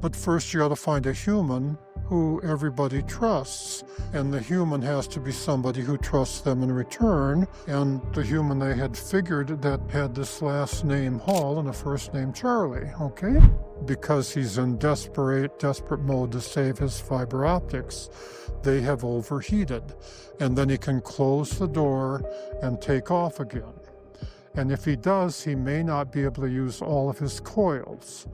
But first you got to find a human who everybody trusts, and the human has to be somebody who trusts them in return. And the human they had figured that had this last name Hall and a first name Charlie, okay? Because he's in desperate mode to save his fiber optics, they have overheated. And then he can close the door and take off again. And if he does, he may not be able to use all of his coils.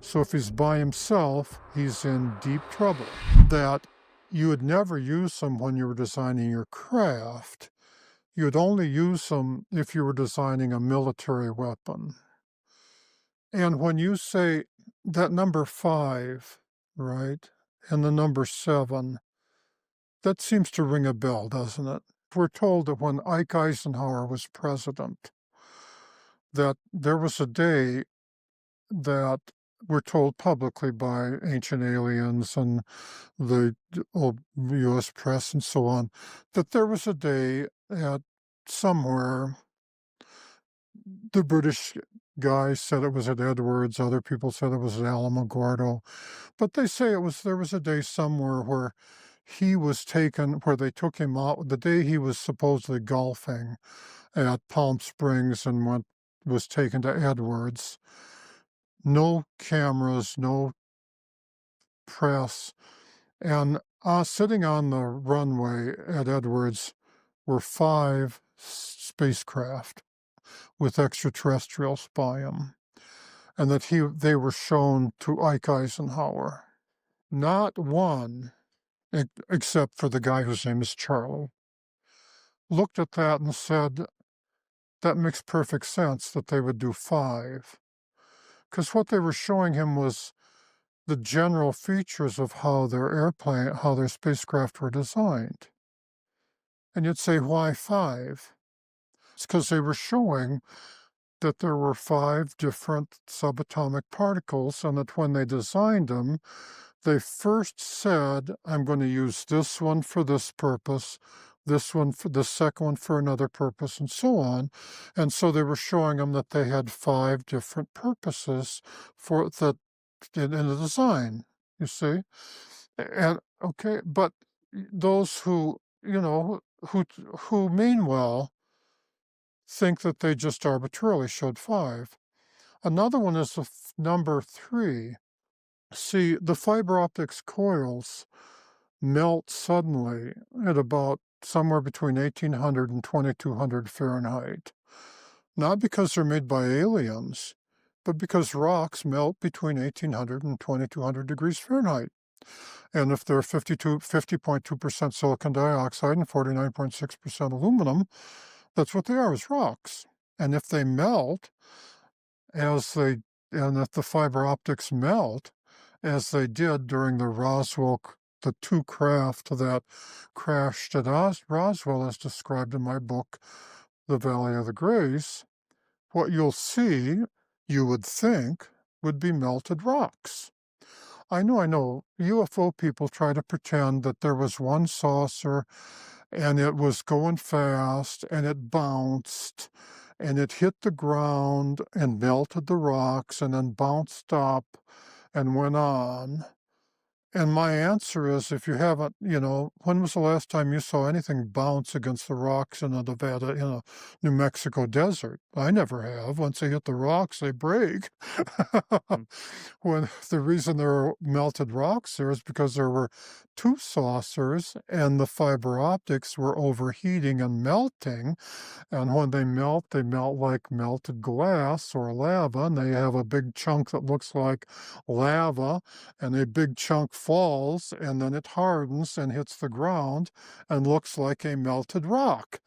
So if he's by himself, he's in deep trouble. That you would never use them when you were designing your craft. You would only use them if you were designing a military weapon. And when you say that number 5, right, and the number 7, that seems to ring a bell, doesn't it? We're told that when Ike Eisenhower was president, that there was a day that we're told publicly by ancient aliens and the U.S. press and so on, that there was a day at somewhere, the British guys said it was at Edwards, other people said it was at Alamogordo, but they say there was a day somewhere where he was taken, where they took him out, the day he was supposedly golfing at Palm Springs and was taken to Edwards. No cameras, no press, and sitting on the runway at Edwards were 5 spacecraft with extraterrestrials by him, and that they were shown to Ike Eisenhower. Not one, except for the guy whose name is Charlie, looked at that and said, that makes perfect sense that they would do 5. Because what they were showing him was the general features of how their spacecraft were designed. And you'd say, why 5? It's because they were showing that there were 5 different subatomic particles, and that when they designed them, they first said, I'm going to use this one for this purpose, this one for the second one for another purpose, and so on. And so they were showing them that they had 5 different purposes for that in the design, you see. And okay, but those who mean well think that they just arbitrarily showed 5. Another one is the number 3. See, the fiber optics coils melt suddenly at about somewhere between 1800 and 2200 Fahrenheit. Not because they're made by aliens, but because rocks melt between 1800 and 2200 degrees Fahrenheit. And if they're 50.2% silicon dioxide and 49.6% aluminum, that's what they are, is rocks. And if they melt, and if the fiber optics melt, as they did during the 2 craft that crashed at Roswell, as described in my book, The Valley of the Grays, what you'll see, you would think, would be melted rocks. I know, UFO people try to pretend that there was one saucer and it was going fast and it bounced and it hit the ground and melted the rocks and then bounced up and went on. And my answer is, if you haven't, when was the last time you saw anything bounce against the rocks in a New Mexico desert? I never have. Once they hit the rocks, they break. When the reason there are melted rocks there is because there were 2 saucers and the fiber optics were overheating and melting. And when they melt like melted glass or lava, and they have a big chunk that looks like lava, and a big chunk falls, and then it hardens and hits the ground and looks like a melted rock.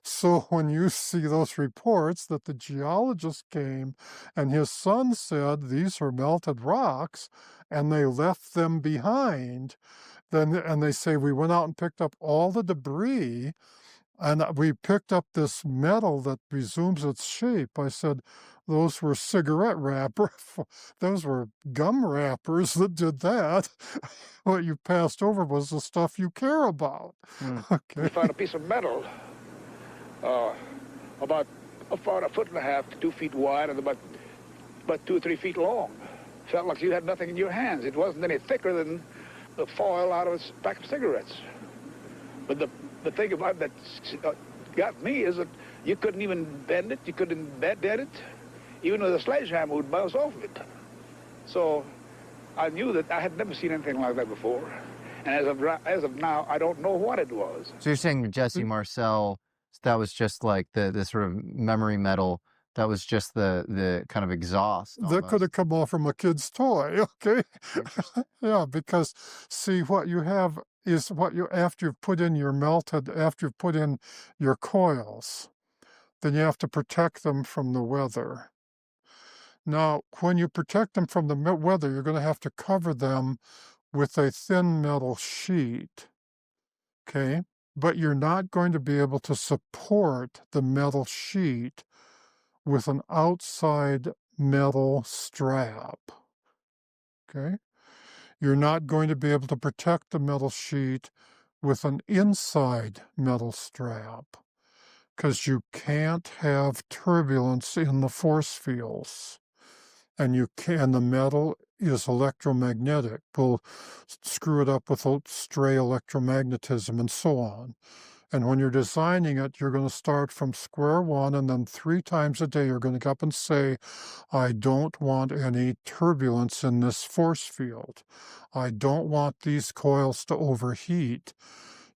So when you see those reports that the geologist came and his son said these are melted rocks and they left them behind, and they say we went out and picked up all the debris and we picked up this metal that resumes its shape. I said, those were cigarette wrappers. Those were gum wrappers that did that. What you passed over was the stuff you care about. Okay. We found a piece of metal about 1.5 to 2 feet wide and about 2 or 3 feet long, felt like you had nothing in your hands. It wasn't any thicker than the foil out of a pack of cigarettes. But the thing about that got me is that you couldn't even bend it, you couldn't dead it. Even with a sledgehammer would bounce off of it. So I knew that I had never seen anything like that before. And as of now, I don't know what it was. So you're saying Jesse Marcel, that was just like the sort of memory metal, that was just the kind of exhaust almost. That could have come off from a kid's toy, okay? Yeah, because see, what you have is what you, after you've put in your after you've put in your coils, then you have to protect them from the weather. Now, when you protect them from the weather, you're going to have to cover them with a thin metal sheet, okay? But you're not going to be able to support the metal sheet with an outside metal strap, okay? You're not going to be able to protect the metal sheet with an inside metal strap because you can't have turbulence in the force fields. And the metal is electromagnetic. We'll screw it up with stray electromagnetism and so on. And when you're designing it, you're going to start from square one, and then 3 times a day you're going to get up and say, I don't want any turbulence in this force field. I don't want these coils to overheat.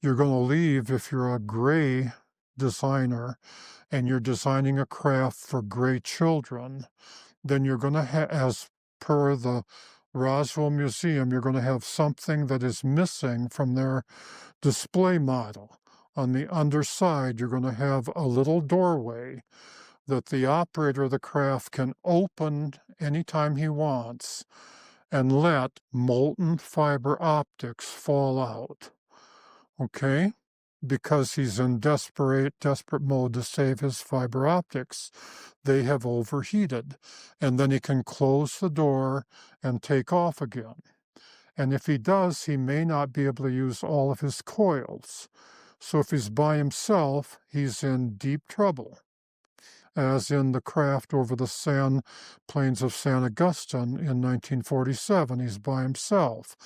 You're going to leave, if you're a gray designer and you're designing a craft for gray children, then you're going to have, as per the Roswell Museum, you're going to have something that is missing from their display model. On the underside, you're going to have a little doorway that the operator of the craft can open anytime he wants and let molten fiber optics fall out, okay? Because he's in desperate mode to save his fiber optics. They have overheated, and then he can close the door and take off again. And if he does, he may not be able to use all of his coils. So if he's by himself, he's in deep trouble, as in the craft over the plains of San Augustine in 1947. He's by himself,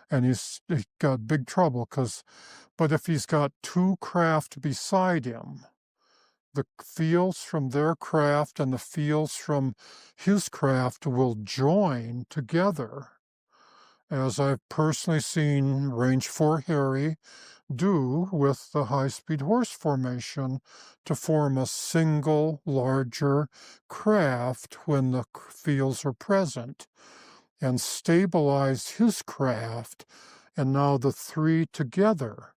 and he's got big trouble but if he's got 2 craft beside him, the fields from their craft and the fields from his craft will join together, as I've personally seen Range 4 Harry do with the high-speed horse formation, to form a single larger craft when the fields are present, and stabilize his craft, and now the 3 together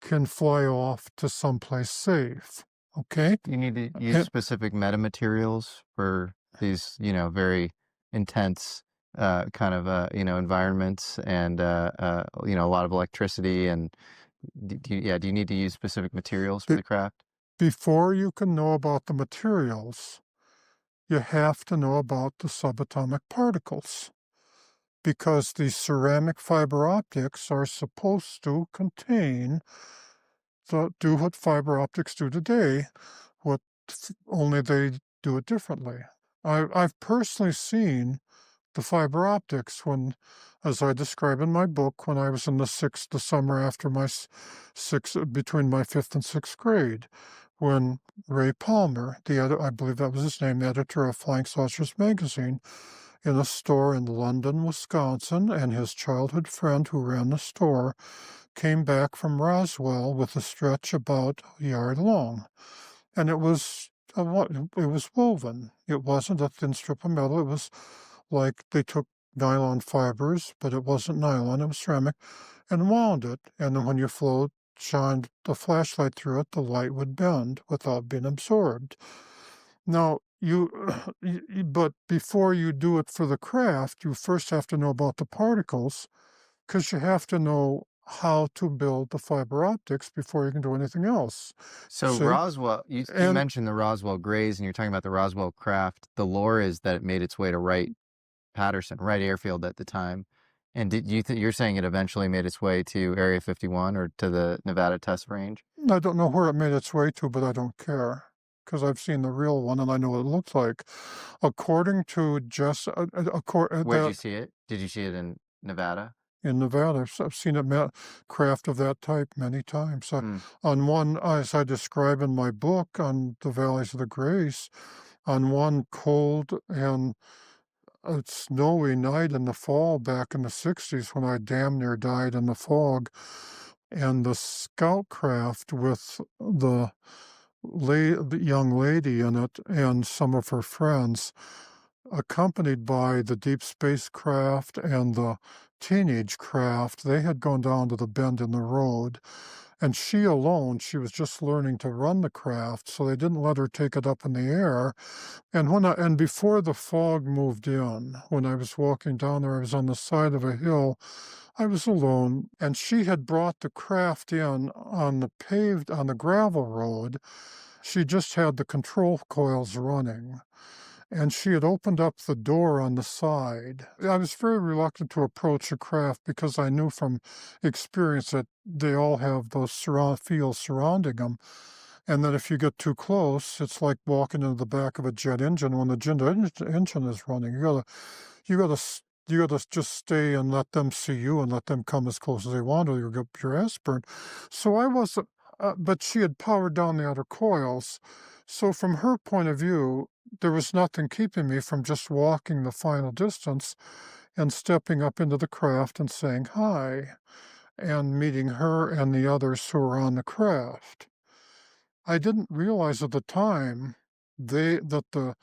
can fly off to someplace safe, okay? You need to use specific metamaterials for these, very intense kind of, environments, and, a lot of electricity. And do you need to use specific materials for the craft? Before you can know about the materials, you have to know about the subatomic particles, because the ceramic fiber optics are supposed to contain do what fiber optics do today, only they do it differently. I've personally seen the fiber optics as I describe in my book, when I was in the summer after between my 5th and 6th grade, when Ray Palmer, I believe that was his name, the editor of Flying Saucers magazine, in a store in London, Wisconsin, and his childhood friend who ran the store came back from Roswell with a stretch about a yard long. And it was woven. It wasn't a thin strip of metal. It was like they took nylon fibers, but it wasn't nylon, it was ceramic, and wound it. And then when you shined the flashlight through it, the light would bend without being absorbed. Now, but before you do it for the craft, you first have to know about the particles, because you have to know how to build the fiber optics before you can do anything else. So Roswell, you mentioned the Roswell Grays, and you're talking about the Roswell craft. The lore is that it made its way to Wright Airfield at the time. And you're saying it eventually made its way to Area 51 or to the Nevada Test Range? I don't know where it made its way to, but I don't care. because I've seen the real one and I know what it looks like. According to Where'd you see it? Did you see it in Nevada? in Nevada, I've seen a craft of that type many times. Hmm. On one, as I describe in my book on the Valleys of the Grace, on one cold and snowy night in the fall back in the 60s when I damn near died in the fog, and the scout craft with the young lady in it and some of her friends, accompanied by the deep space craft and the teenage craft, they had gone down to the bend in the road. And she alone, she was just learning to run the craft, so they didn't let her take it up in the air. And before the fog moved in, when I was walking down there, I was on the side of a hill. I was alone, and she had brought the craft in on the gravel road. She just had the control coils running, and she had opened up the door on the side. I was very reluctant to approach the craft because I knew from experience that they all have those fields surrounding them, and that if you get too close, it's like walking into the back of a jet engine when the jet engine is running. You gotta just stay and let them see you and let them come as close as they want, or you'll get your ass burned. So I wasn't, but she had powered down the other coils. So from her point of view, there was nothing keeping me from just walking the final distance and stepping up into the craft and saying hi and meeting her and the others who were on the craft. I didn't realize at the time that the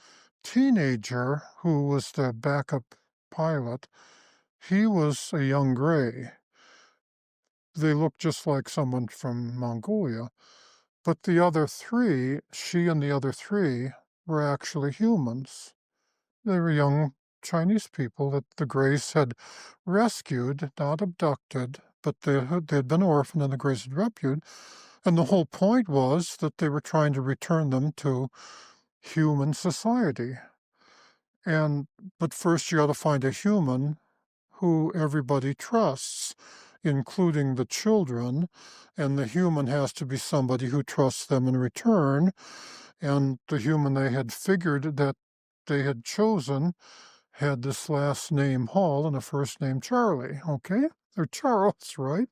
teenager who was the backup pilot, he was a young gray. They looked just like someone from Mongolia. But the other three, she and the other three, were actually humans. They were young Chinese people that the Greys had rescued, not abducted, but they had been orphaned and the Greys had rescued. And the whole point was that they were trying to return them to human society. But first you got to find a human who everybody trusts, including the children, and the human has to be somebody who trusts them in return. And the human they had figured that they had chosen had this last name Hall and a first name Charlie, okay? They're Charles, right?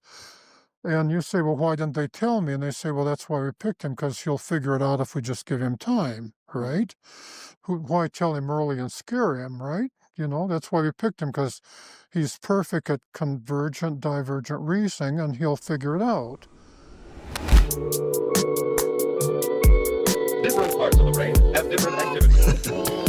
And you say, well, why didn't they tell me? And they say, well, that's why we picked him, because he'll figure it out if we just give him time, right? Why tell him early and scare him, right? That's why we picked him, because he's perfect at convergent, divergent reasoning, and he'll figure it out. Different parts of the brain have different activities.